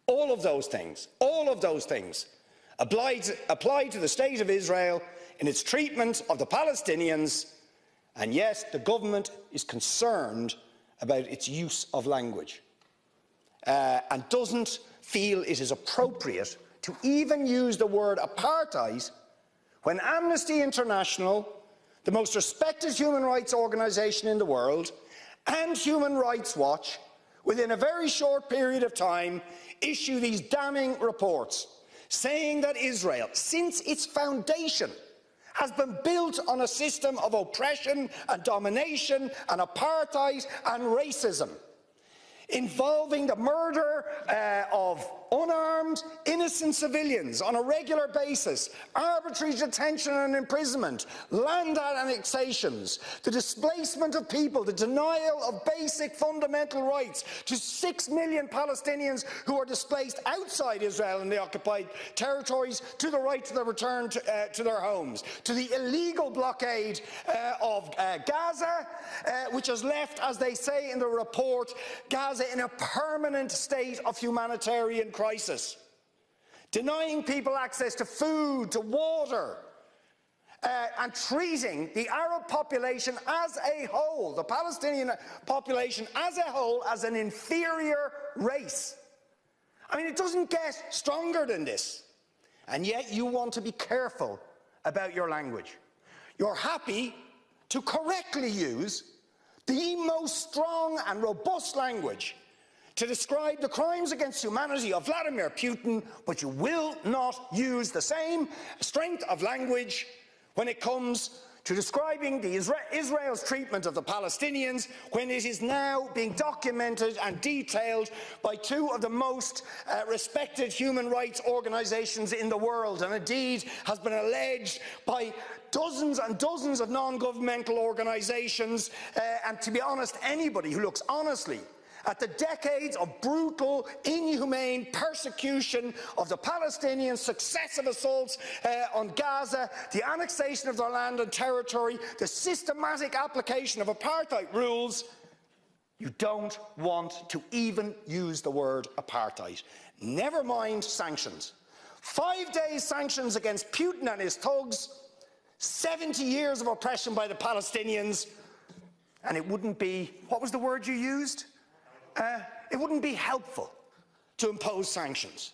all of those things apply to the State of Israel in its treatment of the Palestinians, and yet the government is concerned about its use of language and doesn't feel it is appropriate to even use the word apartheid when Amnesty International, the most respected human rights organisation in the world, and Human Rights Watch, within a very short period of time, issue these damning reports, saying that Israel, since its foundation, has been built on a system of oppression and domination and apartheid and racism, involving the murder of unarmed, innocent civilians on a regular basis, arbitrary detention and imprisonment, land annexations, the displacement of people, the denial of basic fundamental rights to 6 million Palestinians who are displaced outside Israel and the occupied territories, to the right to their return to their homes, to the illegal blockade of Gaza, which has left, as they say in the report, Gaza in a permanent state of humanitarian crisis, denying people access to food, to water, and treating the Arab population as a whole, the Palestinian population as a whole, as an inferior race. I mean, it doesn't get stronger than this. And yet you want to be careful about your language. You're happy to correctly use the most strong and robust language to describe the crimes against humanity of Vladimir Putin, but you will not use the same strength of language when it comes to describing Israel's treatment of the Palestinians, when it is now being documented and detailed by two of the most respected human rights organisations in the world, and indeed has been alleged by dozens and dozens of non-governmental organisations, and to be honest, anybody who looks honestly at the decades of brutal, inhumane persecution of the Palestinians, successive assaults on Gaza, the annexation of their land and territory, the systematic application of apartheid rules, you don't want to even use the word apartheid. Never mind sanctions. 5 days sanctions against Putin and his thugs, 70 years of oppression by the Palestinians, and it wouldn't be, what was the word you used? It wouldn't be helpful to impose sanctions.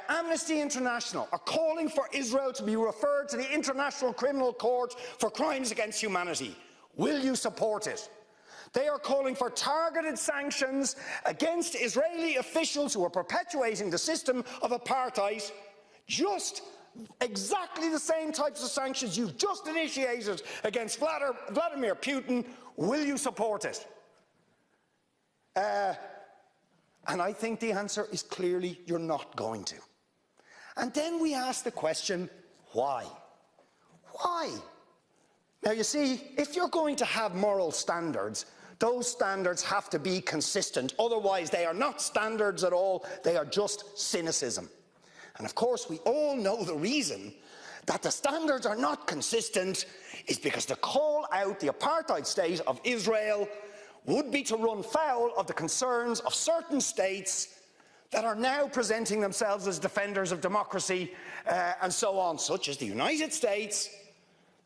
Amnesty International are calling for Israel to be referred to the International Criminal Court for crimes against humanity. Will you support it? They are calling for targeted sanctions against Israeli officials who are perpetuating the system of apartheid, just exactly the same types of sanctions you've just initiated against Vladimir Putin. Will you support it? And I think the answer is clearly you're not going to. And then we ask the question, why? Why? Now you see, if you're going to have moral standards, those standards have to be consistent. Otherwise they are not standards at all, they are just cynicism. And of course we all know the reason that the standards are not consistent is because to call out the apartheid state of Israel would be to run foul of the concerns of certain states that are now presenting themselves as defenders of democracy and so on, such as the United States,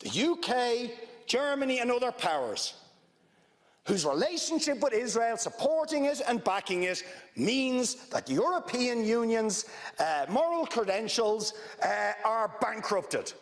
the UK, Germany and other powers, whose relationship with Israel, supporting it and backing it, means that the European Union's moral credentials are bankrupted.